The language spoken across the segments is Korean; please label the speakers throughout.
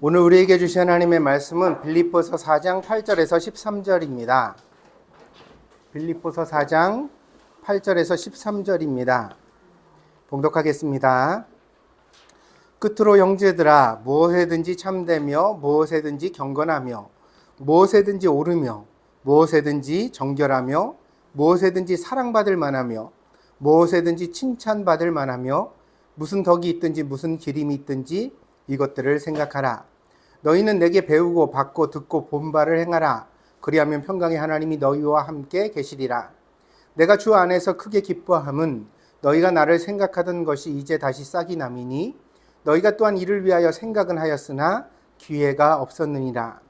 Speaker 1: 오늘 우리에게 주신 하나님의 말씀은 빌립보서 4장 8절에서 13절입니다. 빌립보서 4장 8절에서 13절입니다. 봉독하겠습니다. 끝으로 형제들아, 무엇에든지 참되며 무엇에든지 경건하며 무엇에든지 옳으며 무엇에든지 정결하며 무엇에든지 사랑받을 만하며 무엇에든지 칭찬받을 만하며 무슨 덕이 있든지 무슨 기림이 있든지 이것들을 생각하라. 너희는 내게 배우고 받고 듣고 본 바를 행하라. 그리하면 평강의 하나님이 너희와 함께 계시리라. 내가 주 안에서 크게 기뻐함은 너희가 나를 생각하던 것이 이제 다시 싹이 남이니 너희가 또한 이를 위하여 생각은 하였으나 기회가 없었느니라.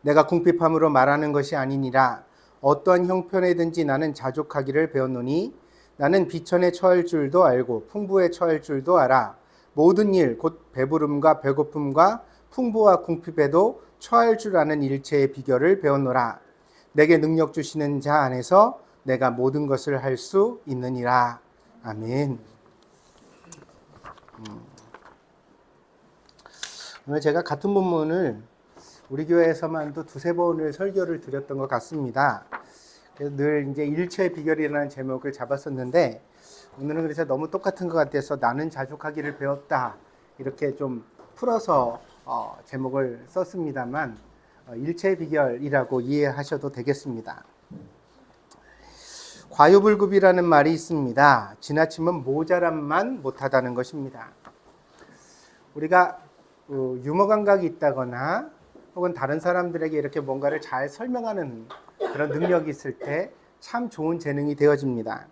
Speaker 1: 내가 궁핍함으로 말하는 것이 아니니라. 어떠한 형편에든지 나는 자족하기를 배웠노니 나는 비천에 처할 줄도 알고 풍부에 처할 줄도 알아. 모든 일, 곧 배부름과 배고픔과 풍부와 궁핍에도 처할 줄 아는 일체의 비결을 배웠노라. 내게 능력 주시는 자 안에서 내가 모든 것을 할 수 있느니라. 아멘. 오늘 제가 같은 본문을 우리 교회에서만도 두세 번을 설교를 드렸던 것 같습니다. 그래서 늘 이제 일체의 비결이라는 제목을 잡았었는데 오늘은 그래서 너무 똑같은 것 같아서 나는 자족하기를 배웠다 이렇게 좀 풀어서 제목을 썼습니다만 일체의 비결이라고 이해하셔도 되겠습니다. 과유불급이라는 말이 있습니다. 지나치면 모자람만 못하다는 것입니다. 우리가 유머 감각이 있다거나 혹은 다른 사람들에게 이렇게 뭔가를 잘 설명하는 그런 능력이 있을 때 참 좋은 재능이 되어집니다.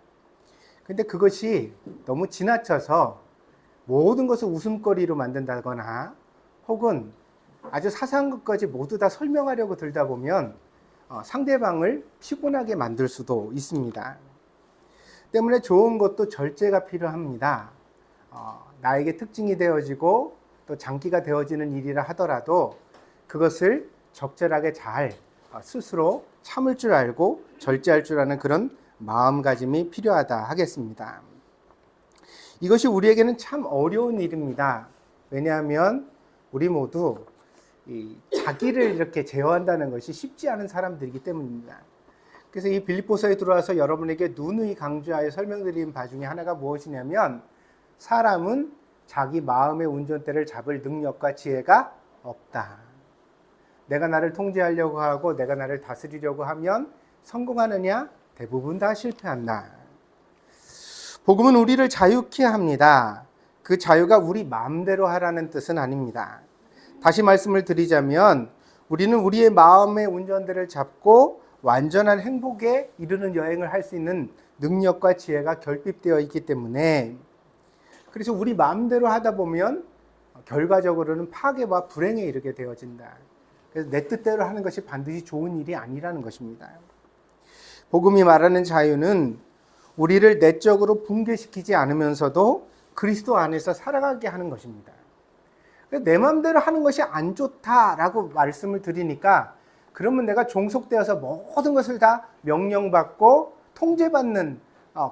Speaker 1: 근데 그것이 너무 지나쳐서 모든 것을 웃음거리로 만든다거나 혹은 아주 사소한 것까지 모두 다 설명하려고 들다 보면 상대방을 피곤하게 만들 수도 있습니다. 때문에 좋은 것도 절제가 필요합니다. 나에게 특징이 되어지고 또 장기가 되어지는 일이라 하더라도 그것을 적절하게 잘 스스로 참을 줄 알고 절제할 줄 아는 그런 마음가짐이 필요하다 하겠습니다. 이것이 우리에게는 참 어려운 일입니다. 왜냐하면 우리 모두 자기를 이렇게 제어한다는 것이 쉽지 않은 사람들이기 때문입니다. 그래서 이 빌립보서에 들어와서 여러분에게 누누이 강조하여 설명드린 바 중에 하나가 무엇이냐면 사람은 자기 마음의 운전대를 잡을 능력과 지혜가 없다. 내가 나를 통제하려고 하고 내가 나를 다스리려고 하면 성공하느냐? 대부분 다 실패한다. 복음은 우리를 자유케 합니다. 그 자유가 우리 마음대로 하라는 뜻은 아닙니다. 다시 말씀을 드리자면 우리는 우리의 마음의 운전대를 잡고 완전한 행복에 이르는 여행을 할 수 있는 능력과 지혜가 결핍되어 있기 때문에 그래서 우리 마음대로 하다 보면 결과적으로는 파괴와 불행에 이르게 되어진다. 그래서 내 뜻대로 하는 것이 반드시 좋은 일이 아니라는 것입니다. 복음이 말하는 자유는 우리를 내적으로 붕괴시키지 않으면서도 그리스도 안에서 살아가게 하는 것입니다. 내 마음대로 하는 것이 안 좋다라고 말씀을 드리니까 그러면 내가 종속되어서 모든 것을 다 명령받고 통제받는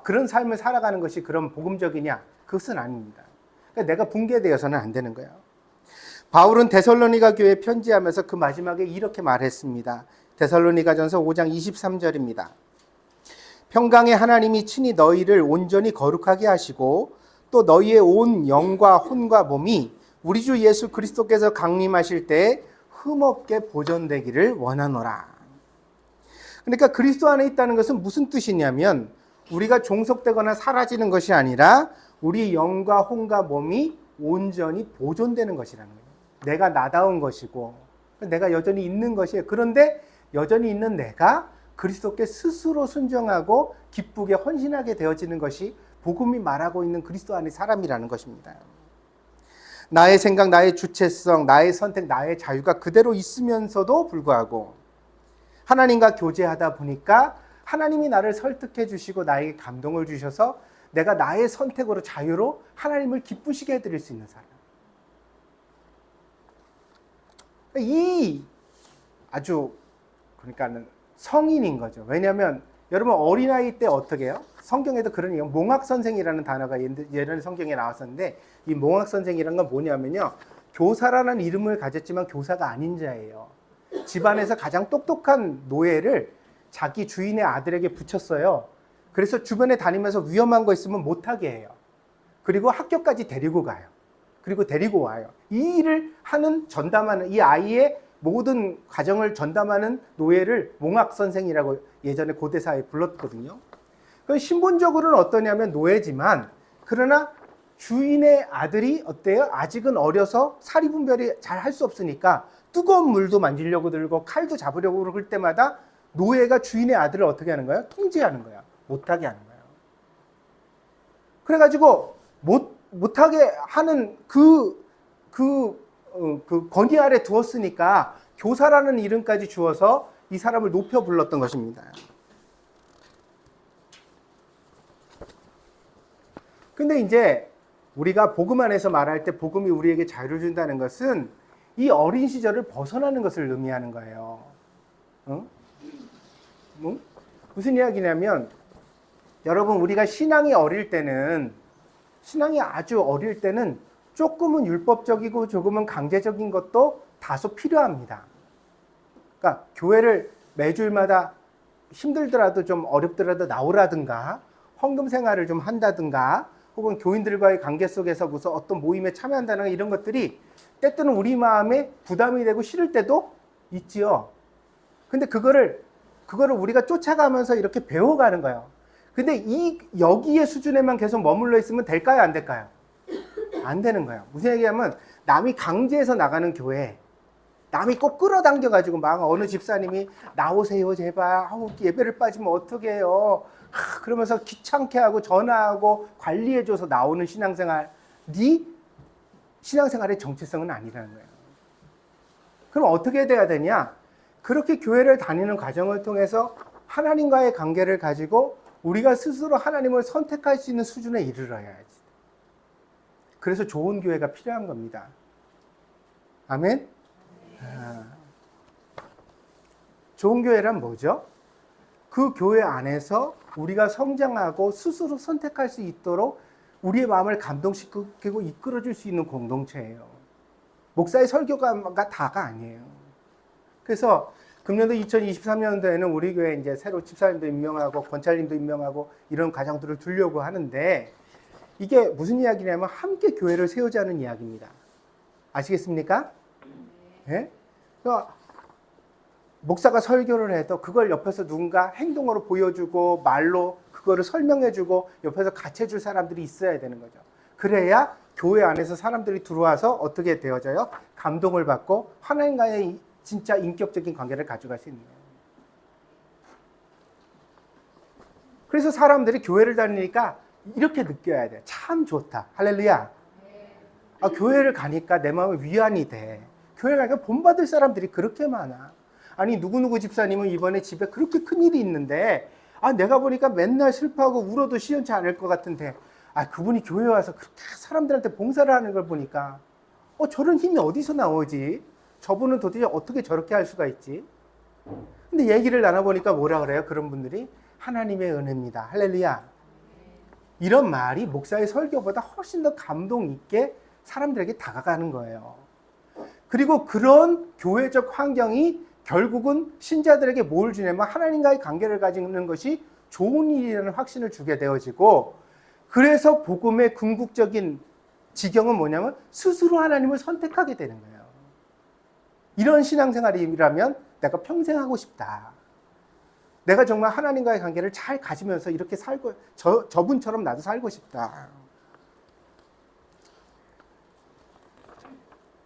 Speaker 1: 그런 삶을 살아가는 것이 그런 복음적이냐? 그것은 아닙니다. 그러니까 내가 붕괴되어서는 안 되는 거예요. 바울은 데살로니가 교회에 편지하면서 그 마지막에 이렇게 말했습니다. 데살로니가전서 5장 23절입니다. 평강의 하나님이 친히 너희를 온전히 거룩하게 하시고 또 너희의 온 영과 혼과 몸이 우리 주 예수 그리스도께서 강림하실 때에 흠없게 보존되기를 원하노라. 그러니까 그리스도 안에 있다는 것은 무슨 뜻이냐면 우리가 종속되거나 사라지는 것이 아니라 우리 영과 혼과 몸이 온전히 보존되는 것이라는 거예요. 내가 나다운 것이고 내가 여전히 있는 것이에요. 그런데 여전히 있는 내가 그리스도께 스스로 순종하고 기쁘게 헌신하게 되어지는 것이 복음이 말하고 있는 그리스도 안의 사람이라는 것입니다. 나의 생각, 나의 주체성, 나의 선택, 나의 자유가 그대로 있으면서도 불구하고 하나님과 교제하다 보니까 하나님이 나를 설득해 주시고 나에게 감동을 주셔서 내가 나의 선택으로 자유로 하나님을 기쁘시게 해드릴 수 있는 사람. 이 아주 그러니까는 성인인 거죠. 왜냐하면 여러분 어린아이 때 어떻게 해요? 성경에도 그런 얘기예요. 몽학 선생이라는 단어가 예전에 성경에 나왔었는데 이 몽학 선생이라는 건 뭐냐면요. 교사라는 이름을 가졌지만 교사가 아닌 자예요. 집안에서 가장 똑똑한 노예를 자기 주인의 아들에게 붙였어요. 그래서 주변에 다니면서 위험한 거 있으면 못하게 해요. 그리고 학교까지 데리고 가요. 그리고 데리고 와요. 이 일을 전담하는, 이 아이의 모든 과정을 전담하는 노예를 몽학선생이라고 예전에 고대사에 불렀거든요. 신분적으로는 어떠냐면 노예지만, 그러나 주인의 아들이 어때요? 아직은 어려서 사리분별이 잘 할 수 없으니까 뜨거운 물도 만지려고 들고 칼도 잡으려고 그럴 때마다 노예가 주인의 아들을 어떻게 하는 거예요? 통제하는 거야. 못하게 하는 거예요. 그래가지고 못하게 하는 그 권위 아래 두었으니까 교사라는 이름까지 주어서 이 사람을 높여 불렀던 것입니다. 근데 이제 우리가 복음 안에서 말할 때 복음이 우리에게 자유를 준다는 것은 이 어린 시절을 벗어나는 것을 의미하는 거예요. 무슨 이야기냐면, 여러분, 우리가 신앙이 아주 어릴 때는 조금은 율법적이고 조금은 강제적인 것도 다소 필요합니다. 그러니까 교회를 매주일마다 힘들더라도 좀 어렵더라도 나오라든가, 헌금 생활을 좀 한다든가, 혹은 교인들과의 관계 속에서 무슨 어떤 모임에 참여한다는 이런 것들이 때때는 우리 마음에 부담이 되고 싫을 때도 있지요. 근데 그거를 우리가 쫓아가면서 이렇게 배워가는 거예요. 근데 여기의 수준에만 계속 머물러 있으면 될까요? 안 될까요? 안 되는 거예요. 무슨 얘기냐면, 남이 강제해서 나가는 교회, 남이 꼭 끌어당겨가지고 막 어느 집사님이 나오세요 제발, 예배를 빠지면 어떻게 해요, 그러면서 귀찮게 하고 전화하고 관리해줘서 나오는 신앙생활이 신앙생활의 정체성은 아니라는 거예요. 그럼 어떻게 돼야 되냐? 그렇게 교회를 다니는 과정을 통해서 하나님과의 관계를 가지고 우리가 스스로 하나님을 선택할 수 있는 수준에 이르러야지. 그래서 좋은 교회가 필요한 겁니다. 아멘? 좋은 교회란 뭐죠? 그 교회 안에서 우리가 성장하고 스스로 선택할 수 있도록 우리의 마음을 감동시키고 이끌어줄 수 있는 공동체예요. 목사의 설교가 다가 아니에요. 그래서 금년도 2023년도에는 우리 교회 이제 새로 집사님도 임명하고 권찰님도 임명하고 이런 과정들을 두려고 하는데, 이게 무슨 이야기냐면 함께 교회를 세우자는 이야기입니다. 아시겠습니까? 네? 그러니까 목사가 설교를 해도 그걸 옆에서 누군가 행동으로 보여주고 말로 그거를 설명해주고 옆에서 같이 해줄 사람들이 있어야 되는 거죠. 그래야 교회 안에서 사람들이 들어와서 어떻게 되어져요? 감동을 받고 하나님과의 진짜 인격적인 관계를 가져갈 수 있는 거예요. 그래서 사람들이 교회를 다니니까 이렇게 느껴야 돼요. 참 좋다. 할렐루야. 교회를 가니까 내 마음에 위안이 돼. 교회 가니까 본받을 사람들이 그렇게 많아. 아니, 누구누구 집사님은 이번에 집에 그렇게 큰일이 있는데, 내가 보니까 맨날 슬퍼하고 울어도 시원치 않을 것 같은데, 그분이 교회 와서 그렇게 사람들한테 봉사를 하는 걸 보니까 저런 힘이 어디서 나오지? 저분은 도대체 어떻게 저렇게 할 수가 있지? 근데 얘기를 나눠보니까 뭐라 그래요? 그런 분들이 하나님의 은혜입니다. 할렐루야. 이런 말이 목사의 설교보다 훨씬 더 감동 있게 사람들에게 다가가는 거예요. 그리고 그런 교회적 환경이 결국은 신자들에게 뭘 주냐면 하나님과의 관계를 가지는 것이 좋은 일이라는 확신을 주게 되어지고, 그래서 복음의 궁극적인 지경은 뭐냐면 스스로 하나님을 선택하게 되는 거예요. 이런 신앙생활이라면 내가 평생 하고 싶다. 내가 정말 하나님과의 관계를 잘 가지면서 이렇게 살고, 저분처럼 나도 살고 싶다.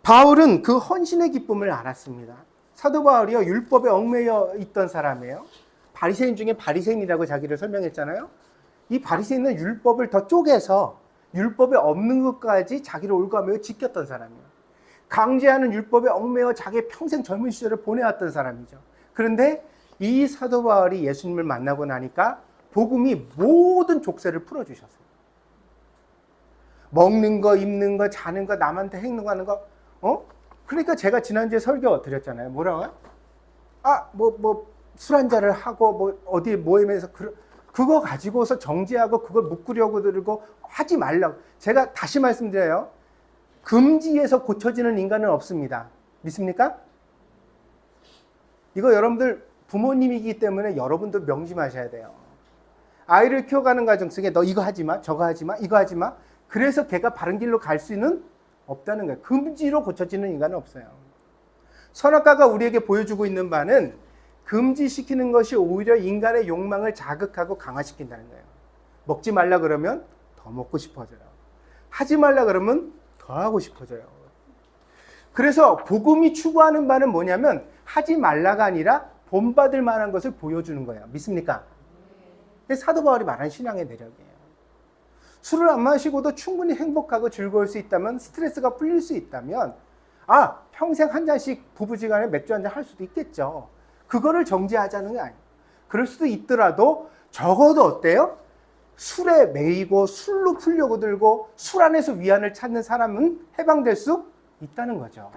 Speaker 1: 바울은 그 헌신의 기쁨을 알았습니다. 사도 바울이요, 율법에 얽매여 있던 사람이에요. 바리새인 중에 바리새인이라고 자기를 설명했잖아요. 이 바리새인은 율법을 더 쪼개서 율법에 없는 것까지 자기를 올가매어 지켰던 사람이에요. 강제하는 율법에 얽매여 자기의 평생 젊은 시절을 보내왔던 사람이죠. 그런데 이 사도 바울이 예수님을 만나고 나니까 복음이 모든 족쇄를 풀어주셨어요. 먹는 거, 입는 거, 자는 거, 남한테 행동하는 거, 그러니까 제가 지난주에 설교 드렸잖아요. 뭐라고요? 술 한잔을 하고, 어디 모임에서 그거 가지고서 정죄하고 그걸 묶으려고 들고 하지 말라고. 제가 다시 말씀드려요. 금지에서 고쳐지는 인간은 없습니다. 믿습니까? 이거 여러분들 부모님이기 때문에 여러분도 명심하셔야 돼요. 아이를 키워가는 과정 속에 너 이거 하지 마, 저거 하지 마, 이거 하지 마. 그래서 걔가 바른 길로 갈 수는 없다는 거예요. 금지로 고쳐지는 인간은 없어요. 선악과가 우리에게 보여주고 있는 바는 금지시키는 것이 오히려 인간의 욕망을 자극하고 강화시킨다는 거예요. 먹지 말라 그러면 더 먹고 싶어져요. 하지 말라 그러면 더 하고 싶어져요. 그래서 복음이 추구하는 바는 뭐냐면 하지 말라가 아니라 본받을 만한 것을 보여주는 거예요. 믿습니까? 사도 바울이 말한 신앙의 내력이에요. 술을 안 마시고도 충분히 행복하고 즐거울 수 있다면, 스트레스가 풀릴 수 있다면, 평생 한 잔씩 부부지간에 맥주 한 잔 할 수도 있겠죠. 그거를 정죄하자는 게 아니에요. 그럴 수도 있더라도 적어도 어때요? 술에 매이고 술로 풀려고 들고 술 안에서 위안을 찾는 사람은 해방될 수 있다는 거죠.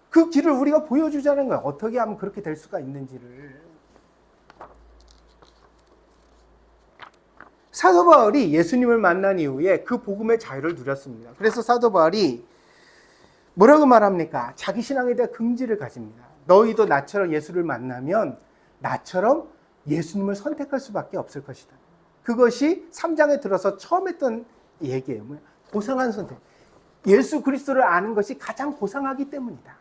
Speaker 1: 그 길을 우리가 보여주자는 거예요. 어떻게 하면 그렇게 될 수가 있는지를. 사도 바울이 예수님을 만난 이후에 그 복음의 자유를 누렸습니다. 그래서 사도 바울이 뭐라고 말합니까? 자기 신앙에 대한 긍지를 가집니다. 너희도 나처럼 예수를 만나면 나처럼 예수님을 선택할 수밖에 없을 것이다. 그것이 3장에 들어서 처음 했던 얘기예요. 고상한 선택. 예수 그리스도를 아는 것이 가장 고상하기 때문이다.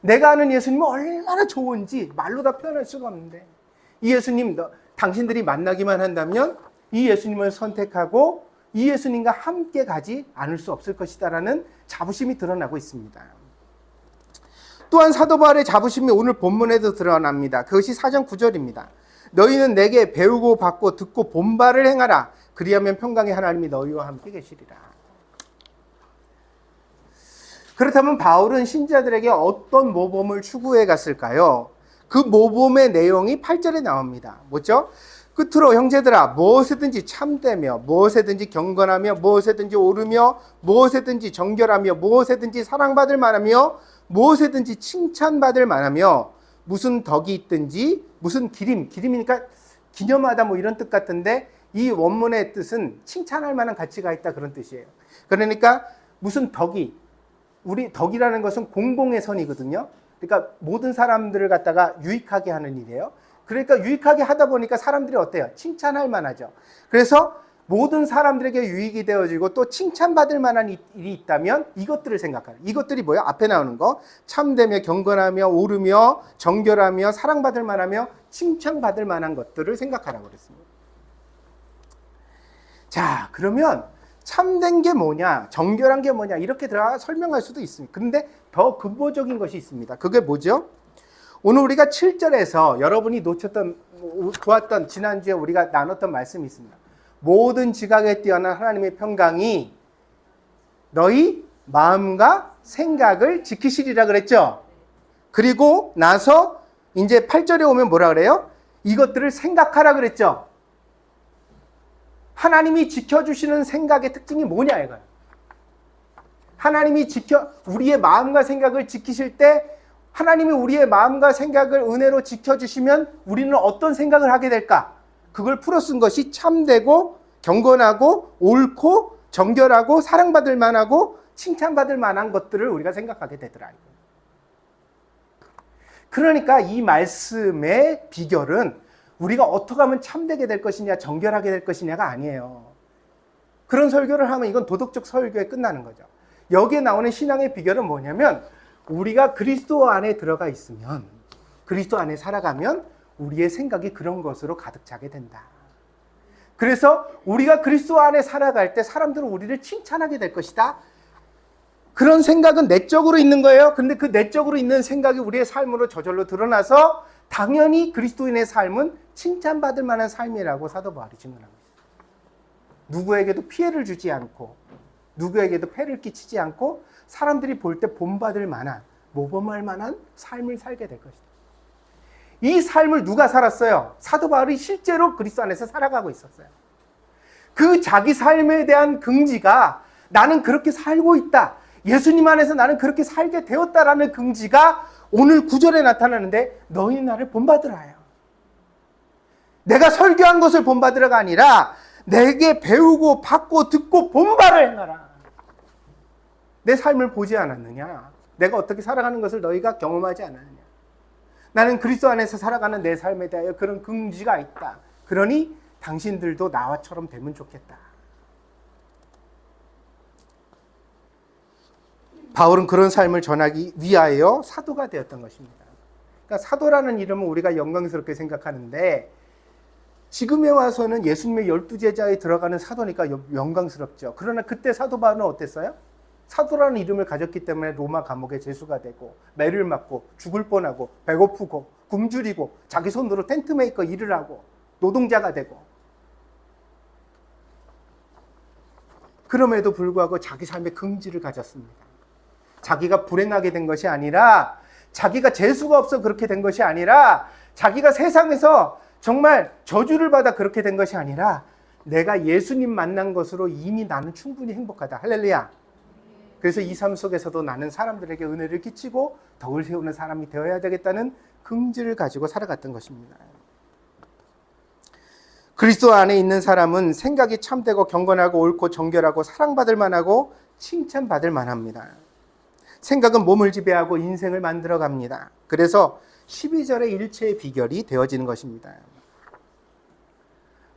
Speaker 1: 내가 아는 예수님은 얼마나 좋은지 말로 다 표현할 수가 없는데, 이 예수님 당신들이 만나기만 한다면 이 예수님을 선택하고 이 예수님과 함께 가지 않을 수 없을 것이다라는 자부심이 드러나고 있습니다. 또한 사도 바울의 자부심이 오늘 본문에도 드러납니다. 그것이 4장 9절입니다. 너희는 내게 배우고 받고 듣고 본바를 행하라. 그리하면 평강의 하나님이 너희와 함께 계시리라. 그렇다면 바울은 신자들에게 어떤 모범을 추구해 갔을까요? 그 모범의 내용이 8절에 나옵니다. 뭐죠? 끝으로 형제들아, 무엇에든지 참되며 무엇에든지 경건하며 무엇에든지 오르며 무엇에든지 정결하며 무엇에든지 사랑받을 만하며 무엇에든지 칭찬받을 만하며 무슨 덕이 있든지 무슨 기림이니까 기념하다 뭐 이런 뜻 같은데, 이 원문의 뜻은 칭찬할 만한 가치가 있다 그런 뜻이에요. 그러니까 무슨 덕이, 우리 덕이라는 것은 공공의 선이거든요. 그러니까 모든 사람들을 갖다가 유익하게 하는 일이에요. 그러니까 유익하게 하다 보니까 사람들이 어때요? 칭찬할 만하죠. 그래서 모든 사람들에게 유익이 되어지고 또 칭찬받을 만한 일이 있다면 이것들을 생각하는. 이것들이 뭐예요? 앞에 나오는 거. 참되며 경건하며 오르며 정결하며 사랑받을 만하며 칭찬받을 만한 것들을 생각하라고 그랬습니다. 자, 그러면 참된 게 뭐냐, 정결한 게 뭐냐, 이렇게 들어가 설명할 수도 있습니다. 그런데 더 근본적인 것이 있습니다. 그게 뭐죠? 오늘 우리가 7절에서 여러분이 보았던 지난주에 우리가 나눴던 말씀이 있습니다. 모든 지각에 뛰어난 하나님의 평강이 너희 마음과 생각을 지키시리라 그랬죠. 그리고 나서 이제 8절에 오면 뭐라 그래요? 이것들을 생각하라 그랬죠. 하나님이 지켜주시는 생각의 특징이 뭐냐 이거예요. 하나님이 우리의 마음과 생각을 지키실 때, 하나님이 우리의 마음과 생각을 은혜로 지켜주시면 우리는 어떤 생각을 하게 될까? 그걸 풀어 쓴 것이 참되고 경건하고 옳고 정결하고 사랑받을 만하고 칭찬받을 만한 것들을 우리가 생각하게 되더라. 그러니까 이 말씀의 비결은 우리가 어떻게 하면 참되게 될 것이냐, 정결하게 될 것이냐가 아니에요. 그런 설교를 하면 이건 도덕적 설교에 끝나는 거죠. 여기에 나오는 신앙의 비결은 뭐냐면, 우리가 그리스도 안에 들어가 있으면, 그리스도 안에 살아가면 우리의 생각이 그런 것으로 가득 차게 된다. 그래서 우리가 그리스도 안에 살아갈 때 사람들은 우리를 칭찬하게 될 것이다. 그런 생각은 내적으로 있는 거예요. 근데 그 내적으로 있는 생각이 우리의 삶으로 저절로 드러나서 당연히 그리스도인의 삶은 칭찬받을 만한 삶이라고 사도 바울이 증언하고 있어요. 누구에게도 피해를 주지 않고 누구에게도 폐를 끼치지 않고 사람들이 볼 때 본받을 만한, 모범할 만한 삶을 살게 될 것이다. 이 삶을 누가 살았어요? 사도 바울이 실제로 그리스도 안에서 살아가고 있었어요. 그 자기 삶에 대한 긍지가 나는 그렇게 살고 있다, 예수님 안에서 나는 그렇게 살게 되었다라는 긍지가 오늘 9절에 나타나는데, 너희 나를 본받으라요. 내가 설교한 것을 본받으라가 아니라 내게 배우고 받고 듣고 본바를 행하라. 내 삶을 보지 않았느냐? 내가 어떻게 살아가는 것을 너희가 경험하지 않았느냐? 나는 그리스도 안에서 살아가는 내 삶에 대하여 그런 긍지가 있다. 그러니 당신들도 나와처럼 되면 좋겠다. 바울은 그런 삶을 전하기 위하여 사도가 되었던 것입니다. 그러니까 사도라는 이름은 우리가 영광스럽게 생각하는데 지금에 와서는 예수님의 12제자에 들어가는 사도니까 영광스럽죠. 그러나 그때 사도 바울은 어땠어요? 사도라는 이름을 가졌기 때문에 로마 감옥에 제수가 되고 매를 맞고 죽을 뻔하고 배고프고 굶주리고 자기 손으로 텐트 메이커 일을 하고 노동자가 되고 그럼에도 불구하고 자기 삶의 긍지를 가졌습니다. 자기가 불행하게 된 것이 아니라 자기가 재수가 없어 그렇게 된 것이 아니라 자기가 세상에서 정말 저주를 받아 그렇게 된 것이 아니라 내가 예수님 만난 것으로 이미 나는 충분히 행복하다. 할렐루야. 그래서 이 삶 속에서도 나는 사람들에게 은혜를 끼치고 덕을 세우는 사람이 되어야 되겠다는 긍지를 가지고 살아갔던 것입니다. 그리스도 안에 있는 사람은 생각이 참되고 경건하고 옳고 정결하고 사랑받을 만하고 칭찬받을 만합니다. 생각은 몸을 지배하고 인생을 만들어 갑니다. 그래서 12절의 일체의 비결이 되어지는 것입니다.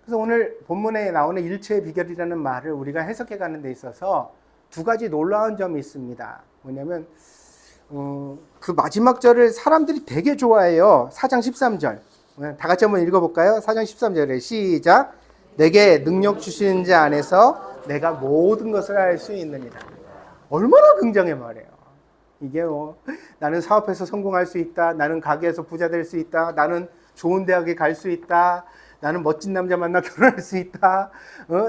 Speaker 1: 그래서 오늘 본문에 나오는 일체의 비결이라는 말을 우리가 해석해 가는 데 있어서 두 가지 놀라운 점이 있습니다. 뭐냐면 그 마지막 절을 사람들이 되게 좋아해요. 4장 13절. 다 같이 한번 읽어볼까요? 4장 13절에 시작. 내게 능력 주시는 자 안에서 내가 모든 것을 할 수 있느니라. 얼마나 굉장히 말해요. 이게 나는 사업해서 성공할 수 있다. 나는 가게에서 부자 될 수 있다. 나는 좋은 대학에 갈 수 있다. 나는 멋진 남자 만나 결혼할 수 있다.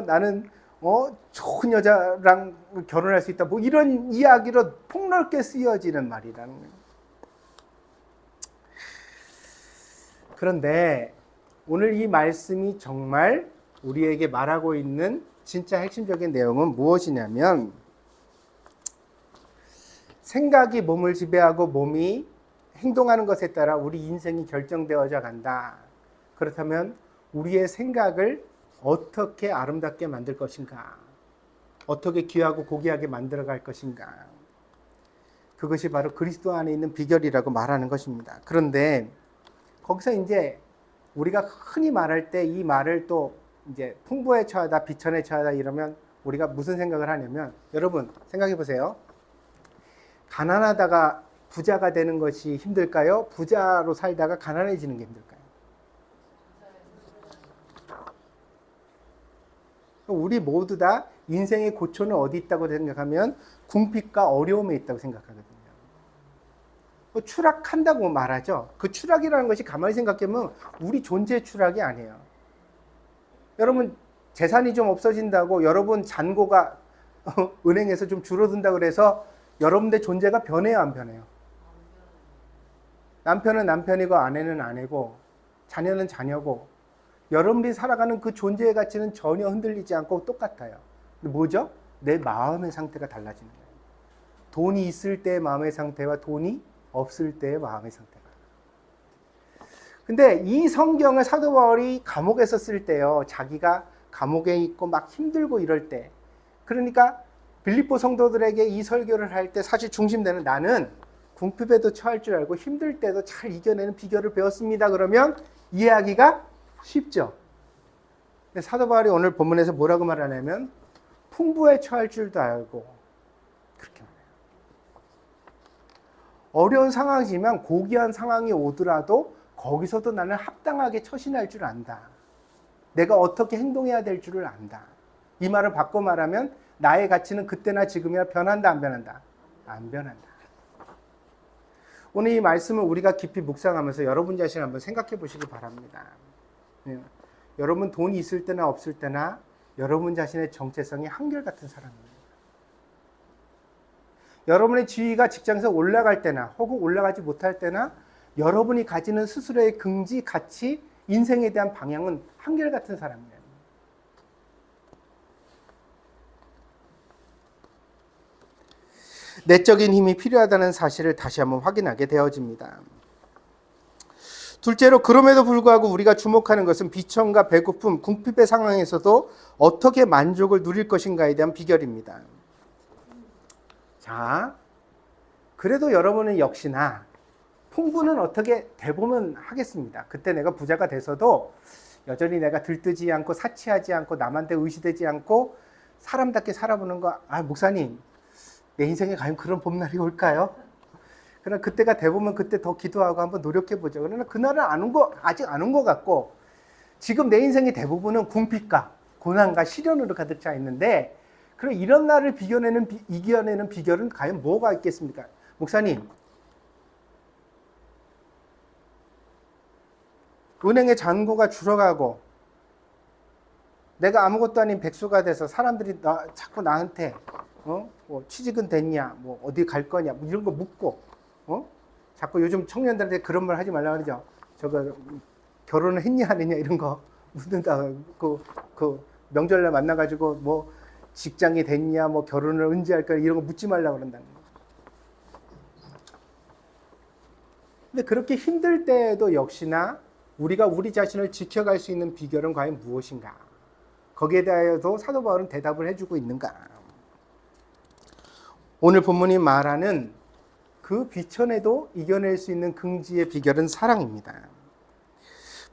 Speaker 1: 나는 좋은 여자랑 결혼할 수 있다. 뭐 이런 이야기로 폭넓게 쓰여지는 말이라는 거예요. 그런데 오늘 이 말씀이 정말 우리에게 말하고 있는 진짜 핵심적인 내용은 무엇이냐면 생각이 몸을 지배하고 몸이 행동하는 것에 따라 우리 인생이 결정되어져 간다. 그렇다면 우리의 생각을 어떻게 아름답게 만들 것인가? 어떻게 귀하고 고귀하게 만들어갈 것인가? 그것이 바로 그리스도 안에 있는 비결이라고 말하는 것입니다. 그런데 거기서 이제 우리가 흔히 말할 때 이 말을 또 이제 풍부에 처하다, 비천에 처하다 이러면 우리가 무슨 생각을 하냐면 여러분 생각해 보세요. 가난하다가 부자가 되는 것이 힘들까요? 부자로 살다가 가난해지는 게 힘들까요? 우리 모두 다 인생의 고초는 어디 있다고 생각하면 궁핍과 어려움에 있다고 생각하거든요. 추락한다고 말하죠. 그 추락이라는 것이 가만히 생각해보면 우리 존재의 추락이 아니에요. 여러분 재산이 좀 없어진다고 여러분 잔고가 은행에서 좀 줄어든다고 그래서 여러분의 존재가 변해요, 안 변해요? 남편은 남편이고 아내는 아내고 자녀는 자녀고 여러분이 살아가는 그 존재의 가치는 전혀 흔들리지 않고 똑같아요. 근데 뭐죠? 내 마음의 상태가 달라지는 거예요. 돈이 있을 때의 마음의 상태와 돈이 없을 때의 마음의 상태가. 근데 이 성경을 사도 바울이 감옥에서 쓸 때요. 자기가 감옥에 있고 막 힘들고 이럴 때. 그러니까 빌립보 성도들에게 이 설교를 할 때 사실 중심되는 나는 궁핍에도 처할 줄 알고 힘들 때도 잘 이겨내는 비결을 배웠습니다. 그러면 이해하기가 쉽죠. 근데 사도 바울이 오늘 본문에서 뭐라고 말하냐면 풍부에 처할 줄도 알고 그렇게 말해요. 어려운 상황이지만 고귀한 상황이 오더라도 거기서도 나는 합당하게 처신할 줄 안다. 내가 어떻게 행동해야 될 줄을 안다. 이 말을 바꿔 말하면 나의 가치는 그때나 지금이나 변한다, 안 변한다? 안 변한다. 오늘 이 말씀을 우리가 깊이 묵상하면서 여러분 자신을 한번 생각해 보시기 바랍니다. 여러분 돈이 있을 때나 없을 때나 여러분 자신의 정체성이 한결같은 사람입니다. 여러분의 지위가 직장에서 올라갈 때나 혹은 올라가지 못할 때나 여러분이 가지는 스스로의 긍지, 가치, 인생에 대한 방향은 한결같은 사람이에요. 내적인 힘이 필요하다는 사실을 다시 한번 확인하게 되어집니다. 둘째로 그럼에도 불구하고 우리가 주목하는 것은 비천과 배고픔, 궁핍의 상황에서도 어떻게 만족을 누릴 것인가에 대한 비결입니다. 자, 그래도 여러분은 역시나 풍부는 어떻게 대보면 하겠습니다. 그때 내가 부자가 돼서도 여전히 내가 들뜨지 않고 사치하지 않고 남한테 의시되지 않고 사람답게 살아보는 거, 목사님, 내 인생에 과연 그런 봄날이 올까요? 그러나 그때가 되보면 그때 더 기도하고 한번 노력해보죠. 그러나 그날은 아직 안 온 것 같고, 지금 내 인생의 대부분은 궁핍과 고난과 시련으로 가득 차 있는데, 그럼 이런 날을 이겨내는 비결은 과연 뭐가 있겠습니까? 목사님, 은행의 잔고가 줄어가고 내가 아무것도 아닌 백수가 돼서 사람들이 자꾸 나한테 뭐 취직은 됐냐, 뭐 어디 갈 거냐, 뭐 이런 거 묻고, 자꾸 요즘 청년들한테 그런 말 하지 말라 그러죠. 저거 결혼을 했냐 안 했냐 이런 거 묻는다. 그 명절날 만나가지고 뭐 직장이 됐냐, 뭐 결혼을 언제 할 거냐 이런 거 묻지 말라 그런다는 거. 근데 그렇게 힘들 때에도 역시나 우리가 우리 자신을 지켜갈 수 있는 비결은 과연 무엇인가? 거기에 대해서도 사도 바울은 대답을 해주고 있는가? 오늘 본문이 말하는 그 비천에도 이겨낼 수 있는 긍지의 비결은 사랑입니다.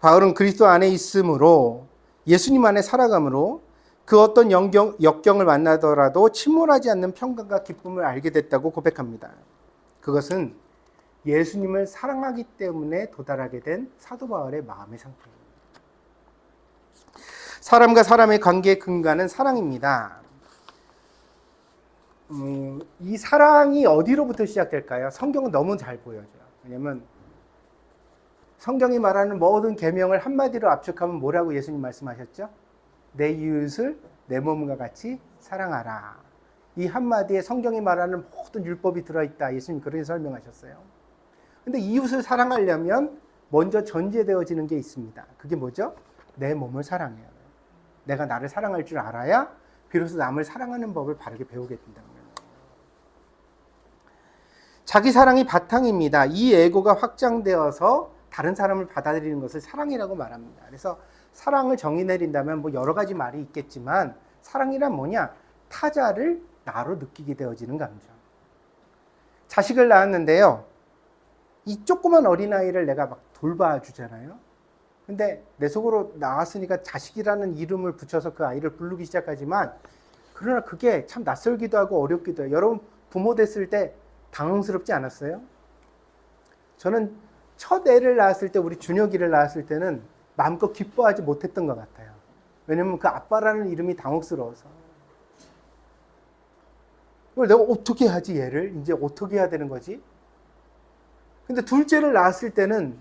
Speaker 1: 바울은 그리스도 안에 있음으로 예수님 안에 살아감으로 그 어떤 역경을 만나더라도 침몰하지 않는 평강과 기쁨을 알게 됐다고 고백합니다. 그것은 예수님을 사랑하기 때문에 도달하게 된 사도 바울의 마음의 상태입니다. 사람과 사람의 관계의 근간은 사랑입니다. 이 사랑이 어디로부터 시작될까요? 성경은 너무 잘 보여줘요. 왜냐하면 성경이 말하는 모든 계명을 한마디로 압축하면 뭐라고 예수님 말씀하셨죠? 내 이웃을 내 몸과 같이 사랑하라. 이 한마디에 성경이 말하는 모든 율법이 들어있다. 예수님 그렇게 설명하셨어요. 근데 이웃을 사랑하려면 먼저 전제되어지는 게 있습니다. 그게 뭐죠? 내 몸을 사랑해요. 내가 나를 사랑할 줄 알아야 비로소 남을 사랑하는 법을 바르게 배우게 된다는 거예요. 자기 사랑이 바탕입니다. 이 에고가 확장되어서 다른 사람을 받아들이는 것을 사랑이라고 말합니다. 그래서 사랑을 정의 내린다면 뭐 여러 가지 말이 있겠지만 사랑이란 뭐냐? 타자를 나로 느끼게 되어지는 감정. 자식을 낳았는데요. 이 조그만 어린아이를 내가 막 돌봐주잖아요. 근데 내 속으로 나왔으니까 자식이라는 이름을 붙여서 그 아이를 부르기 시작하지만 그러나 그게 참 낯설기도 하고 어렵기도 해요. 여러분 부모 됐을 때 당황스럽지 않았어요? 저는 첫 애를 낳았을 때 우리 준혁이를 낳았을 때는 마음껏 기뻐하지 못했던 것 같아요. 왜냐면 그 아빠라는 이름이 당혹스러워서. 이걸 내가 어떻게 하지 얘를? 이제 어떻게 해야 되는 거지? 근데 둘째를 낳았을 때는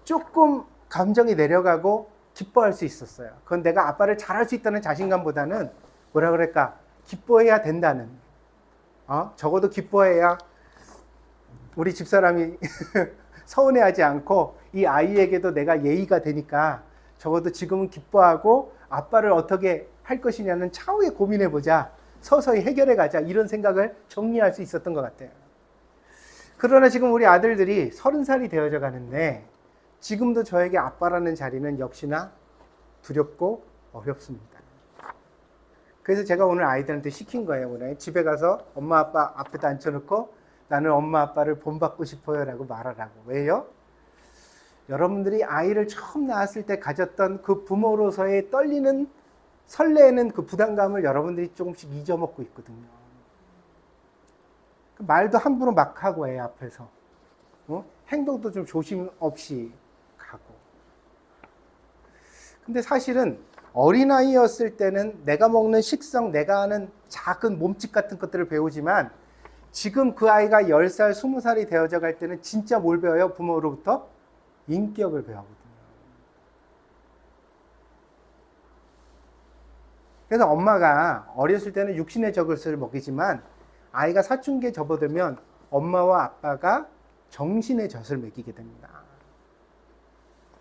Speaker 1: 조금 감정이 내려가고 기뻐할 수 있었어요. 그건 내가 아빠를 잘할 수 있다는 자신감보다는 뭐라 그럴까? 기뻐해야 된다는. 적어도 기뻐해야 우리 집사람이 서운해하지 않고 이 아이에게도 내가 예의가 되니까 적어도 지금은 기뻐하고 아빠를 어떻게 할 것이냐는 차후에 고민해보자. 서서히 해결해가자. 이런 생각을 정리할 수 있었던 것 같아요. 그러나 지금 우리 아들들이 30살이 되어져 가는데 지금도 저에게 아빠라는 자리는 역시나 두렵고 어렵습니다. 그래서 제가 오늘 아이들한테 시킨 거예요. 오늘 집에 가서 엄마 아빠 앞에다 앉혀놓고 나는 엄마 아빠를 본받고 싶어요 라고 말하라고. 왜요? 여러분들이 아이를 처음 낳았을 때 가졌던 그 부모로서의 떨리는 설레는 그 부담감을 여러분들이 조금씩 잊어먹고 있거든요. 말도 함부로 막 하고 애 앞에서 행동도 좀 조심 없이 가고. 근데 사실은 어린아이였을 때는 내가 먹는 식성, 내가 하는 작은 몸짓 같은 것들을 배우지만 지금 그 아이가 10살, 20살이 되어져 갈 때는 진짜 뭘 배워요? 부모로부터? 인격을 배우거든요. 그래서 엄마가 어렸을 때는 육신의 젖을 먹이지만 아이가 사춘기에 접어들면 엄마와 아빠가 정신의 젖을 먹이게 됩니다.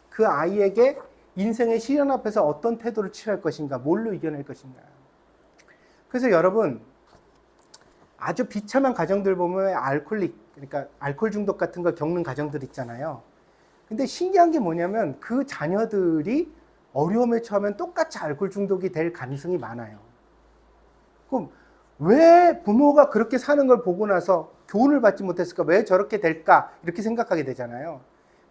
Speaker 1: 그 아이에게 인생의 시련 앞에서 어떤 태도를 취할 것인가, 뭘로 이겨낼 것인가. 그래서 여러분, 아주 비참한 가정들 보면 그러니까 알코올 중독 같은 걸 겪는 가정들 있잖아요. 근데 신기한 게 뭐냐면 그 자녀들이 어려움에 처하면 똑같이 알코올 중독이 될 가능성이 많아요. 그럼 왜 부모가 그렇게 사는 걸 보고 나서 교훈을 받지 못했을까? 왜 저렇게 될까? 이렇게 생각하게 되잖아요.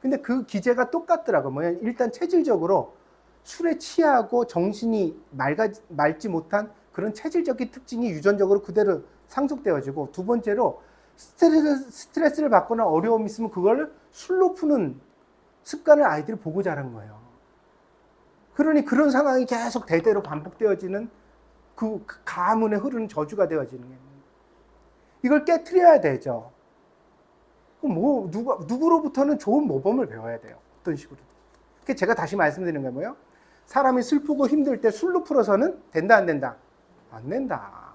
Speaker 1: 근데 그 기제가 똑같더라고요. 뭐냐, 일단 체질적으로 술에 취하고 정신이 맑지 못한 그런 체질적인 특징이 유전적으로 그대로 상속되어지고, 두 번째로 스트레스를 받거나 어려움이 있으면 그걸 술로 푸는 습관을 아이들이 보고 자란 거예요. 그러니 그런 상황이 계속 대대로 반복되어지는 그 가문에 흐르는 저주가 되어지는 거예요. 이걸 깨트려야 되죠. 뭐 누구로부터는 좋은 모범을 배워야 돼요. 어떤 식으로. 그러니까 제가 다시 말씀드리는 게 뭐예요? 사람이 슬프고 힘들 때 술로 풀어서는 된다 안 된다? 안 된다.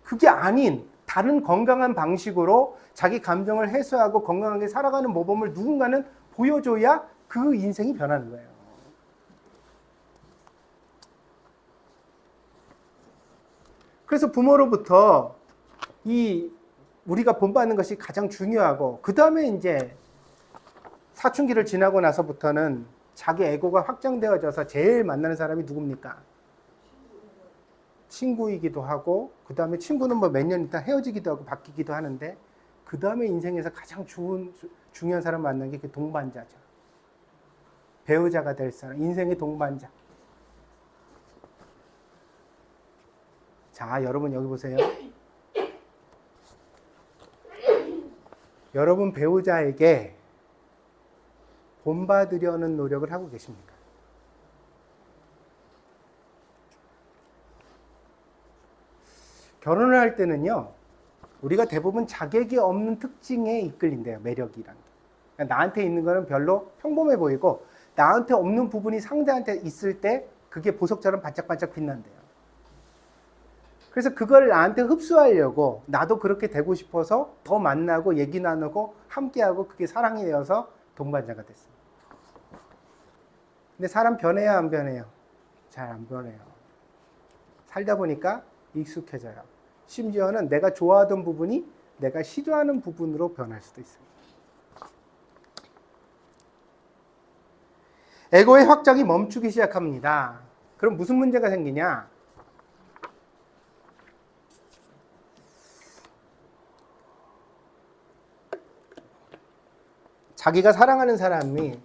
Speaker 1: 그게 아닌 다른 건강한 방식으로 자기 감정을 해소하고 건강하게 살아가는 모범을 누군가는 보여줘야 그 인생이 변하는 거예요. 그래서 부모로부터 우리가 본받는 것이 가장 중요하고, 그 다음에 이제 사춘기를 지나고 나서부터는 자기 에고가 확장되어져서 제일 만나는 사람이 누굽니까? 친구이기도 하고, 그 다음에 친구는 뭐 몇 년 있다 헤어지기도 하고 바뀌기도 하는데, 그 다음에 인생에서 가장 중요한 사람 만나는 게 그 동반자죠. 배우자가 될 사람, 인생의 동반자. 자, 여러분 여기 보세요. 여러분 배우자에게 본받으려는 노력을 하고 계십니까? 결혼을 할 때는요, 우리가 대부분 자격이 없는 특징에 이끌린대요. 매력이란 게. 그러니까 나한테 있는 거는 별로 평범해 보이고, 나한테 없는 부분이 상대한테 있을 때 그게 보석처럼 반짝반짝 빛난대요. 그래서 그걸 나한테 흡수하려고 나도 그렇게 되고 싶어서 더 만나고 얘기 나누고 함께하고, 그게 사랑이 되어서 동반자가 됐어요. 근데 사람 변해요, 안 변해요? 잘 안 변해요. 살다 보니까 익숙해져요. 심지어는 내가 좋아하던 부분이 내가 싫어하는 부분으로 변할 수도 있어요. 에고의 확장이 멈추기 시작합니다. 그럼 무슨 문제가 생기냐? 자기가 사랑하는 사람이,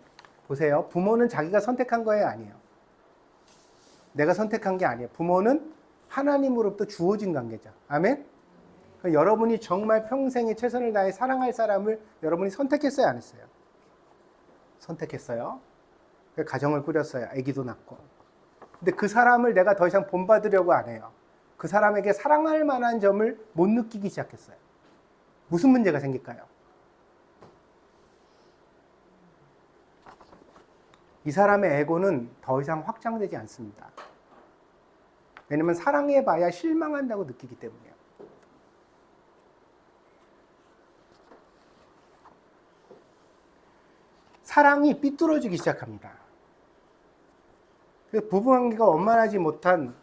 Speaker 1: 보세요. 부모는 자기가 선택한 거예요, 아니에요? 내가 선택한 게 아니에요. 부모는 하나님으로부터 주어진 관계죠. 아멘? 그러니까 여러분이 정말 평생에 최선을 다해 사랑할 사람을 여러분이 선택했어요, 안 했어요? 선택했어요. 가정을 꾸렸어요. 아기도 낳고. 근데 그 사람을 내가 더 이상 본받으려고 안 해요. 그 사람에게 사랑할 만한 점을 못 느끼기 시작했어요. 무슨 문제가 생길까요? 이 사람의 에고는 더 이상 확장되지 않습니다. 왜냐면 사랑해봐야 실망한다고 느끼기 때문이에요. 사랑이 삐뚤어지기 시작합니다. 부부관계가 원만하지 못한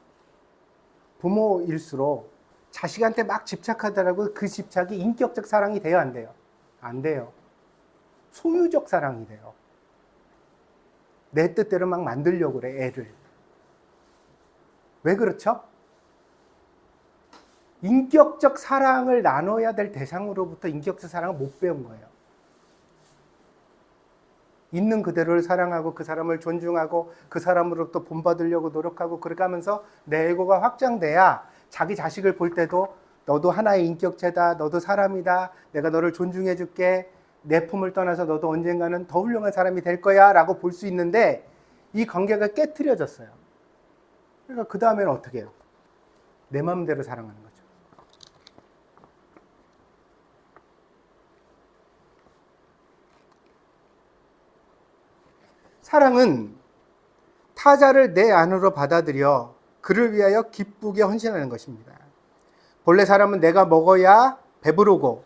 Speaker 1: 부모일수록 자식한테 막 집착하더라도 그 집착이 인격적 사랑이 돼요, 안 돼요? 안 돼요. 소유적 사랑이 돼요. 내 뜻대로 막 만들려고 그래, 애를. 왜 그렇죠? 인격적 사랑을 나눠야 될 대상으로부터 인격적 사랑을 못 배운 거예요. 있는 그대로를 사랑하고 그 사람을 존중하고 그 사람으로부터 본받으려고 노력하고, 그렇게 하면서 내 에고가 확장돼야 자기 자식을 볼 때도 너도 하나의 인격체다, 너도 사람이다, 내가 너를 존중해 줄게, 내 품을 떠나서 너도 언젠가는 더 훌륭한 사람이 될 거야 라고 볼 수 있는데, 이 관계가 깨트려졌어요. 그러니까 그 다음에는 어떻게 해요? 내 마음대로 사랑하는 거죠. 사랑은 타자를 내 안으로 받아들여 그를 위하여 기쁘게 헌신하는 것입니다. 본래 사람은 내가 먹어야 배부르고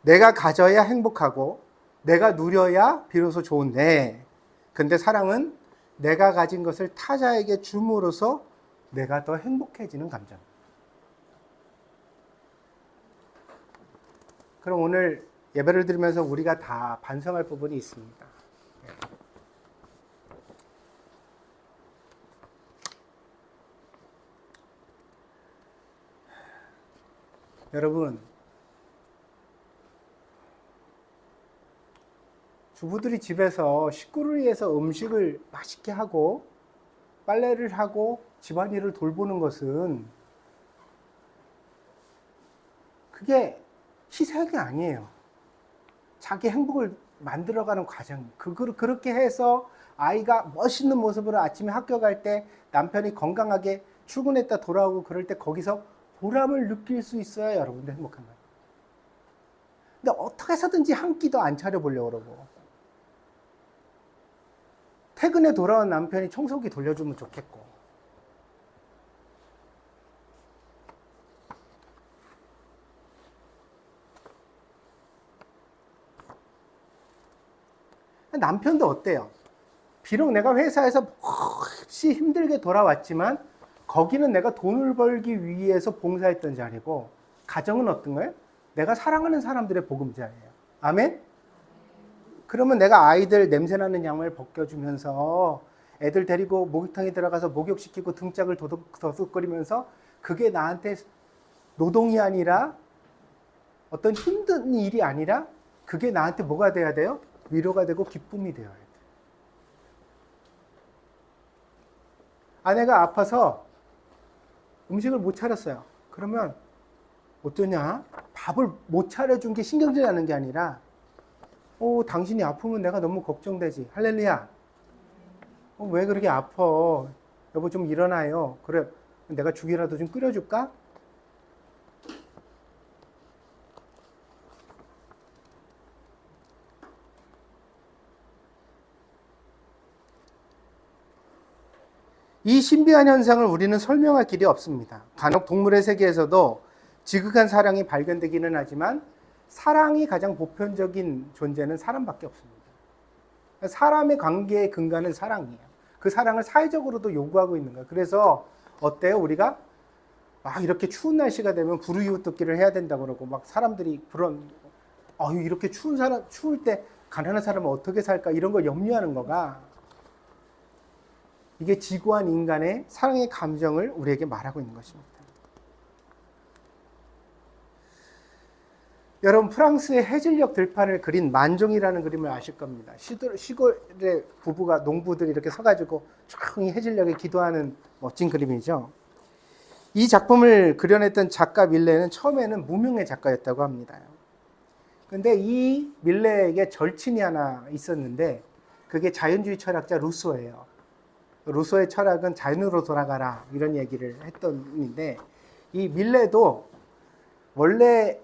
Speaker 1: 내가 가져야 행복하고 내가 누려야 비로소 좋은데, 근데 사랑은 내가 가진 것을 타자에게 줌으로써 내가 더 행복해지는 감정. 그럼 오늘 예배를 드리면서 우리가 다 반성할 부분이 있습니다. 여러분, 주부들이 집에서 식구를 위해서 음식을 맛있게 하고 빨래를 하고 집안일을 돌보는 것은 그게 희생이 아니에요. 자기 행복을 만들어가는 과정. 그렇게 해서 아이가 멋있는 모습으로 아침에 학교 갈 때 남편이 건강하게 출근했다 돌아오고 그럴 때 거기서 보람을 느낄 수 있어야 여러분들 행복한 거예요. 근데 어떻게 해서든지 한 끼도 안 차려보려고 그러고 퇴근에 돌아온 남편이 청소기 돌려주면 좋겠고 남편도 어때요? 비록 내가 회사에서 몹시 힘들게 돌아왔지만 거기는 내가 돈을 벌기 위해서 봉사했던 자리고 가정은 어떤 거예요? 내가 사랑하는 사람들의 보금자리예요. 아멘? 그러면 내가 아이들 냄새나는 양말 벗겨주면서 애들 데리고 목욕탕에 들어가서 목욕시키고 등짝을 더덕거리면서 그게 나한테 노동이 아니라 어떤 힘든 일이 아니라 그게 나한테 뭐가 돼야 돼요? 위로가 되고 기쁨이 되어야 돼요. 아내가 아파서 음식을 못 차렸어요. 그러면 어떠냐? 밥을 못 차려준 게 신경질 나는 게 아니라 당신이 아프면 내가 너무 걱정되지. 할렐루야. 왜 그렇게 아파? 여보 좀 일어나요. 그래, 내가 죽이라도 좀 끓여줄까? 이 신비한 현상을 우리는 설명할 길이 없습니다. 간혹 동물의 세계에서도 지극한 사랑이 발견되기는 하지만 사랑이 가장 보편적인 존재는 사람밖에 없습니다. 사람의 관계의 근간은 사랑이에요. 그 사랑을 사회적으로도 요구하고 있는 거예요. 그래서 어때요? 우리가 이렇게 추운 날씨가 되면 불우이웃돕기를 해야 된다고 그러고 막 사람들이 그런 이렇게 추울 때 가난한 사람은 어떻게 살까 이런 걸 염려하는 거가 이게 지구한 인간의 사랑의 감정을 우리에게 말하고 있는 것입니다. 여러분 프랑스의 해질녘 들판을 그린 만종이라는 그림을 아실 겁니다. 시골의 부부가 농부들이 이렇게 서가지고 조용히 해질녘에 기도하는 멋진 그림이죠. 이 작품을 그려냈던 작가 밀레는 처음에는 무명의 작가였다고 합니다. 근데 이 밀레에게 절친이 하나 있었는데 그게 자연주의 철학자 루소예요. 루소의 철학은 자연으로 돌아가라 이런 얘기를 했던 분인데 이 밀레도 원래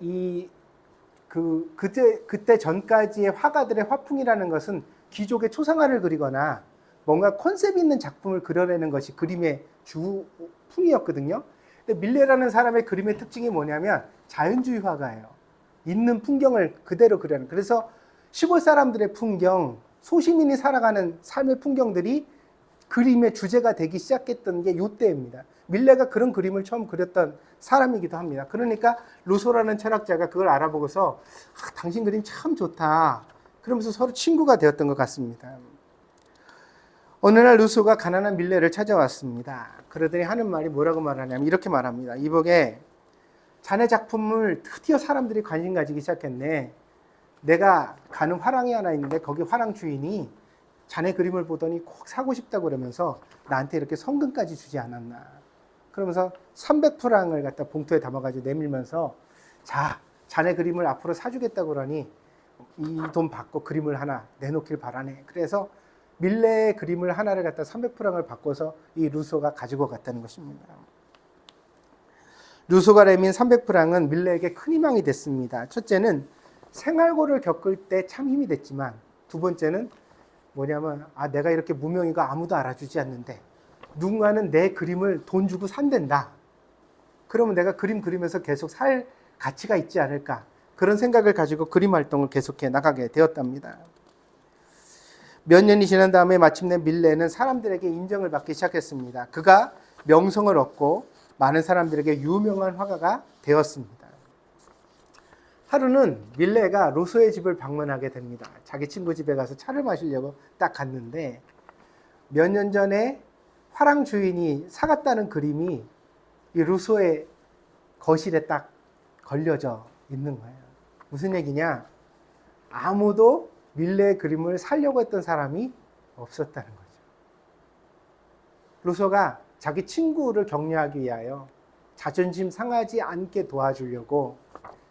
Speaker 1: 그때 전까지의 화가들의 화풍이라는 것은 귀족의 초상화를 그리거나 뭔가 컨셉 있는 작품을 그려내는 것이 그림의 주풍이었거든요. 근데 밀레라는 사람의 그림의 특징이 뭐냐면 자연주의 화가예요. 있는 풍경을 그대로 그려내는. 그래서 시골 사람들의 풍경, 소시민이 살아가는 삶의 풍경들이 그림의 주제가 되기 시작했던 게 이때입니다. 밀레가 그런 그림을 처음 그렸던 사람이기도 합니다. 그러니까 루소라는 철학자가 그걸 알아보고서 당신 그림 참 좋다. 그러면서 서로 친구가 되었던 것 같습니다. 어느 날 루소가 가난한 밀레를 찾아왔습니다. 그러더니 하는 말이 뭐라고 말하냐면 이렇게 말합니다. 이복에 자네 작품을 드디어 사람들이 관심 가지기 시작했네. 내가 가는 화랑이 하나 있는데 거기 화랑 주인이 자네 그림을 보더니 꼭 사고 싶다고 그러면서 나한테 이렇게 성금까지 주지 않았나. 그러면서 300프랑을 갖다 봉투에 담아가지고 내밀면서 자네 그림을 앞으로 사주겠다고 그러니 이 돈 받고 그림을 하나 내놓길 바라네. 그래서 밀레의 그림을 하나를 갖다 300프랑을 바꿔서 이 루소가 가지고 갔다는 것입니다. 루소가 내민 300프랑은 밀레에게 큰 희망이 됐습니다. 첫째는 생활고를 겪을 때 참 힘이 됐지만 두 번째는 뭐냐면 내가 이렇게 무명이고 아무도 알아주지 않는데 누군가는 내 그림을 돈 주고 산댄다. 그러면 내가 그림 그리면서 계속 살 가치가 있지 않을까. 그런 생각을 가지고 그림 활동을 계속해 나가게 되었답니다. 몇 년이 지난 다음에 마침내 밀레는 사람들에게 인정을 받기 시작했습니다. 그가 명성을 얻고 많은 사람들에게 유명한 화가가 되었습니다. 하루는 밀레가 루소의 집을 방문하게 됩니다. 자기 친구 집에 가서 차를 마시려고 딱 갔는데 몇 년 전에 화랑 주인이 사갔다는 그림이 이 루소의 거실에 딱 걸려져 있는 거예요. 무슨 얘기냐? 아무도 밀레의 그림을 살려고 했던 사람이 없었다는 거죠. 루소가 자기 친구를 격려하기 위하여 자존심 상하지 않게 도와주려고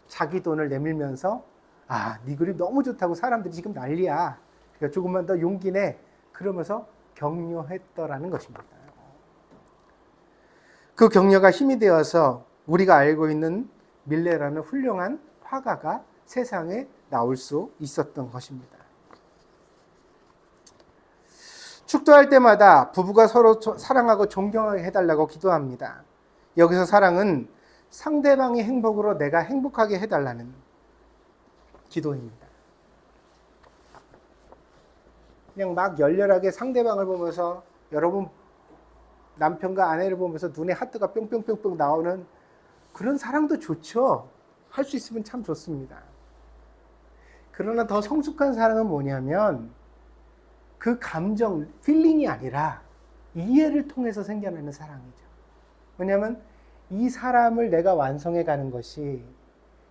Speaker 1: 자기 돈을 내밀면서 네 그림 너무 좋다고 사람들이 지금 난리야. 그러니까 조금만 더 용기 내. 그러면서 격려했더라는 것입니다. 그 격려가 힘이 되어서 우리가 알고 있는 밀레라는 훌륭한 화가가 세상에 나올 수 있었던 것입니다. 축도할 때마다 부부가 서로 사랑하고 존경하게 해달라고 기도합니다. 여기서 사랑은 상대방의 행복으로 내가 행복하게 해달라는 기도입니다. 그냥 막 열렬하게 상대방을 보면서, 여러분 남편과 아내를 보면서 눈에 하트가 뿅뿅뿅뿅 나오는 그런 사랑도 좋죠. 할 수 있으면 참 좋습니다. 그러나 더 성숙한 사랑은 뭐냐면 그 감정, 필링이 아니라 이해를 통해서 생겨나는 사랑이죠. 왜냐하면 이 사람을 내가 완성해 가는 것이,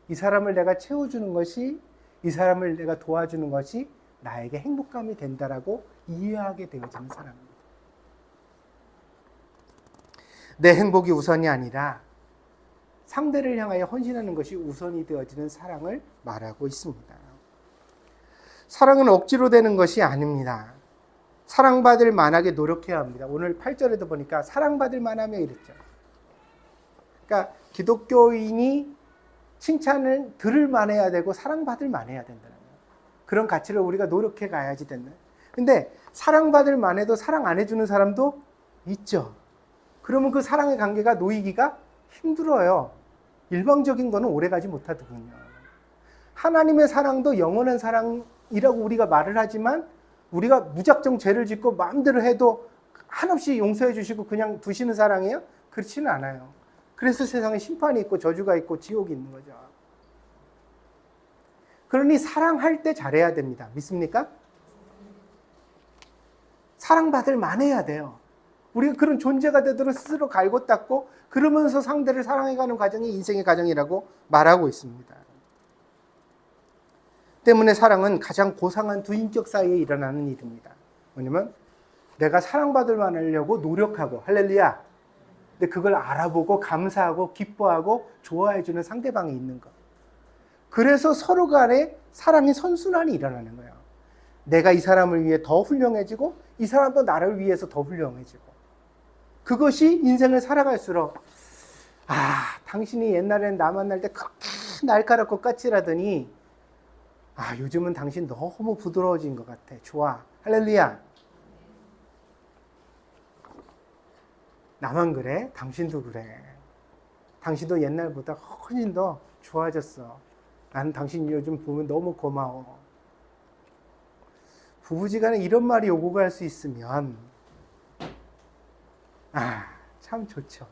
Speaker 1: 이 사람을 내가 채워주는 것이, 이 사람을 내가 도와주는 것이 나에게 행복감이 된다라고 이해하게 되어지는 사랑입니다. 내 행복이 우선이 아니라 상대를 향하여 헌신하는 것이 우선이 되어지는 사랑을 말하고 있습니다. 사랑은 억지로 되는 것이 아닙니다. 사랑받을 만하게 노력해야 합니다. 오늘 8절에도 보니까 사랑받을 만하며 이랬죠. 그러니까 기독교인이 칭찬을 들을 만해야 되고 사랑받을 만해야 된다는 거예요. 그런 가치를 우리가 노력해 가야지 된다. 근데 사랑받을 만해도 사랑 안 해주는 사람도 있죠. 그러면 그 사랑의 관계가 놓이기가 힘들어요. 일방적인 거는 오래가지 못하더군요. 하나님의 사랑도 영원한 사랑이라고 우리가 말을 하지만 우리가 무작정 죄를 짓고 마음대로 해도 한없이 용서해 주시고 그냥 두시는 사랑이에요? 그렇지는 않아요. 그래서 세상에 심판이 있고 저주가 있고 지옥이 있는 거죠. 그러니 사랑할 때 잘해야 됩니다. 믿습니까? 사랑받을 만해야 돼요. 우리가 그런 존재가 되도록 스스로 갈고 닦고 그러면서 상대를 사랑해가는 과정이 인생의 과정이라고 말하고 있습니다. 때문에 사랑은 가장 고상한 두 인격 사이에 일어나는 일입니다. 뭐냐면 내가 사랑받을 만하려고 노력하고, 할렐루야. 근데 그걸 알아보고 감사하고 기뻐하고 좋아해주는 상대방이 있는 것. 그래서 서로 간에 사랑의 선순환이 일어나는 거예요. 내가 이 사람을 위해 더 훌륭해지고 이 사람도 나를 위해서 더 훌륭해지고. 그것이 인생을 살아갈수록 당신이 옛날엔 나 만날 때 그렇게 날카롭고 까칠하더니 요즘은 당신 너무 부드러워진 것 같아. 좋아. 할렐루야. 나만 그래? 당신도 그래. 당신도 옛날보다 훨씬 더 좋아졌어. 나는 당신 요즘 보면 너무 고마워. 부부지간에 이런 말이 오고 갈 수 있으면 참 좋죠.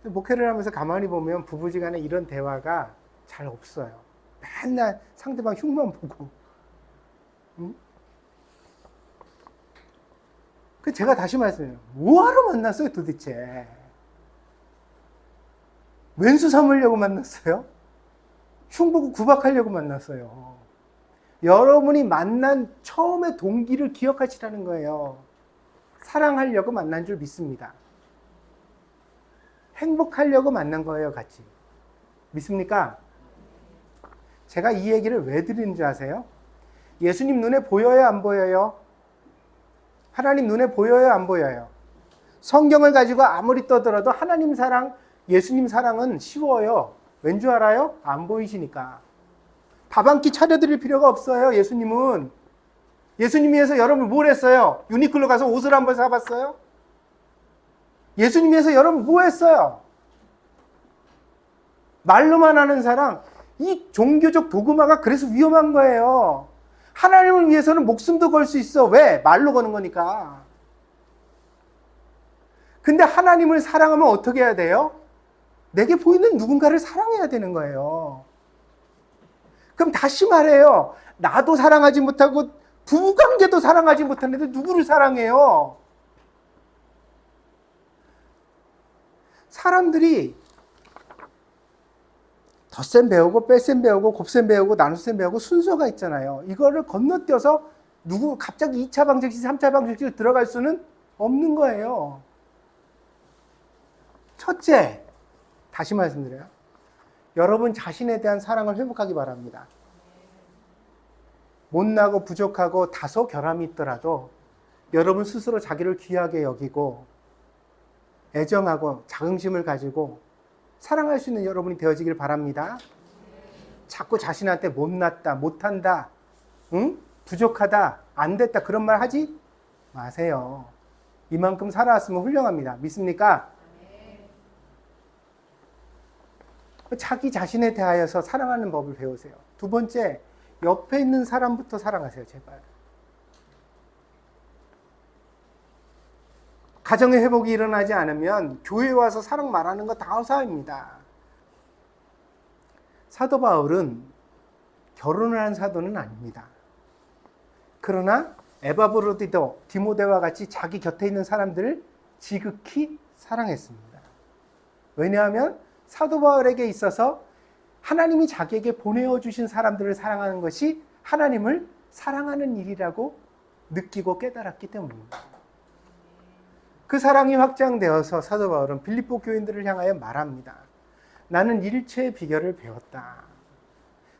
Speaker 1: 목회를 하면서 가만히 보면 부부지간에 이런 대화가 잘 없어요. 맨날 상대방 흉만 보고. 그 제가 다시 말씀해요. 뭐하러 만났어요 도대체? 왼수 삼으려고 만났어요? 흉보고 구박하려고 만났어요. 여러분이 만난 처음의 동기를 기억하시라는 거예요. 사랑하려고 만난 줄 믿습니다. 행복하려고 만난 거예요, 같이. 믿습니까? 제가 이 얘기를 왜 드리는 줄 아세요? 예수님 눈에 보여요, 안 보여요? 하나님 눈에 보여요, 안 보여요? 성경을 가지고 아무리 떠들어도 하나님 사랑, 예수님 사랑은 쉬워요. 왠 줄 알아요? 안 보이시니까. 밥 한 끼 차려드릴 필요가 없어요, 예수님은. 예수님 위해서 여러분 뭘 했어요? 유니클로 가서 옷을 한번 사봤어요? 예수님 위해서 여러분 뭐 했어요? 말로만 하는 사랑, 이 종교적 도그마가 그래서 위험한 거예요. 하나님을 위해서는 목숨도 걸 수 있어. 왜? 말로 거는 거니까. 근데 하나님을 사랑하면 어떻게 해야 돼요? 내게 보이는 누군가를 사랑해야 되는 거예요. 그럼 다시 말해요. 나도 사랑하지 못하고 부부관계도 사랑하지 못하는데 누구를 사랑해요? 사람들이 덧셈 배우고 뺄셈 배우고 곱셈 배우고 나눗셈 배우고 순서가 있잖아요. 이거를 건너뛰어서 갑자기 2차 방정식, 3차 방정식 들어갈 수는 없는 거예요. 첫째, 다시 말씀드려요. 여러분 자신에 대한 사랑을 회복하기 바랍니다. 못나고 부족하고 다소 결함이 있더라도 여러분 스스로 자기를 귀하게 여기고 애정하고 자긍심을 가지고 사랑할 수 있는 여러분이 되어지길 바랍니다. 자꾸 자신한테 못났다, 못한다, 응? 부족하다, 안 됐다 그런 말 하지 마세요. 이만큼 살아왔으면 훌륭합니다. 믿습니까? 자기 자신에 대하여서 사랑하는 법을 배우세요. 두 번째, 옆에 있는 사람부터 사랑하세요. 제발. 가정의 회복이 일어나지 않으면 교회에 와서 사랑 말하는 거 다 허사입니다. 사도 바울은 결혼을 한 사도는 아닙니다. 그러나 에바브로디도 디모데와 같이 자기 곁에 있는 사람들을 지극히 사랑했습니다. 왜냐하면 사도 바울에게 있어서 하나님이 자기에게 보내어 주신 사람들을 사랑하는 것이 하나님을 사랑하는 일이라고 느끼고 깨달았기 때문입니다. 그 사랑이 확장되어서 사도 바울은 빌립보 교인들을 향하여 말합니다. 나는 일체의 비결을 배웠다.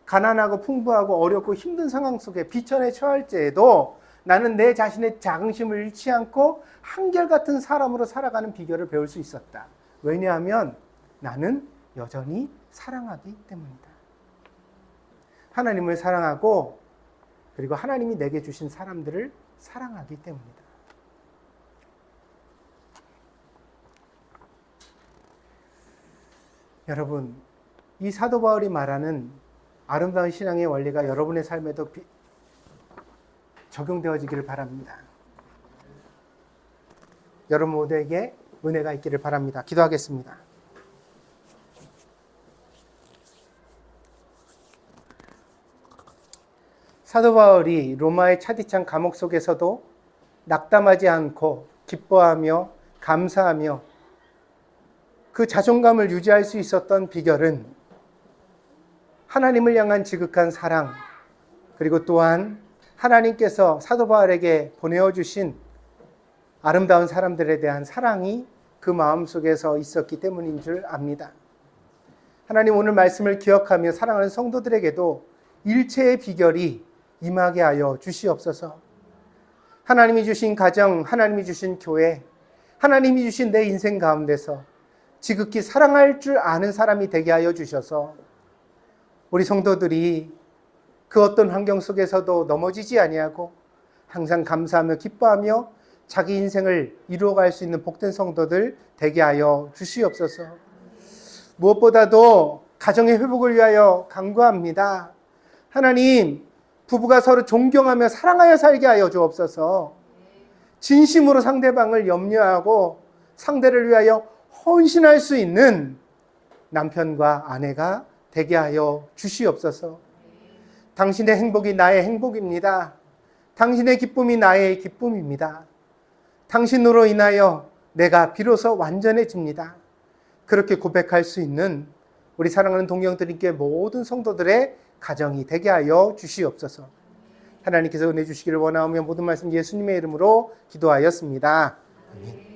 Speaker 1: 가난하고 풍부하고 어렵고 힘든 상황 속에 비천에 처할지에도 나는 내 자신의 자긍심을 잃지 않고 한결같은 사람으로 살아가는 비결을 배울 수 있었다. 왜냐하면 나는 여전히 사랑하기 때문이다. 하나님을 사랑하고 그리고 하나님이 내게 주신 사람들을 사랑하기 때문이다. 여러분, 이 사도 바울이 말하는 아름다운 신앙의 원리가 여러분의 삶에도 적용되어지기를 바랍니다. 여러분 모두에게 은혜가 있기를 바랍니다. 기도하겠습니다. 사도 바울이 로마의 차디찬 감옥 속에서도 낙담하지 않고 기뻐하며 감사하며 그 자존감을 유지할 수 있었던 비결은 하나님을 향한 지극한 사랑, 그리고 또한 하나님께서 사도 바울에게 보내어주신 아름다운 사람들에 대한 사랑이 그 마음속에서 있었기 때문인 줄 압니다. 하나님, 오늘 말씀을 기억하며 사랑하는 성도들에게도 일체의 비결이 임하게 하여 주시옵소서. 하나님이 주신 가정, 하나님이 주신 교회, 하나님이 주신 내 인생 가운데서 지극히 사랑할 줄 아는 사람이 되게 하여 주셔서 우리 성도들이 그 어떤 환경 속에서도 넘어지지 아니하고 항상 감사하며 기뻐하며 자기 인생을 이루어갈 수 있는 복된 성도들 되게 하여 주시옵소서. 무엇보다도 가정의 회복을 위하여 간구합니다. 하나님, 부부가 서로 존경하며 사랑하여 살게 하여 주옵소서. 진심으로 상대방을 염려하고 상대를 위하여 헌신할 수 있는 남편과 아내가 되게 하여 주시옵소서. 당신의 행복이 나의 행복입니다. 당신의 기쁨이 나의 기쁨입니다. 당신으로 인하여 내가 비로소 완전해집니다. 그렇게 고백할 수 있는 우리 사랑하는 동경들께 모든 성도들의 가정이 되게 하여 주시옵소서. 하나님께서 은혜 주시기를 원하오며 모든 말씀 예수님의 이름으로 기도하였습니다. 아멘.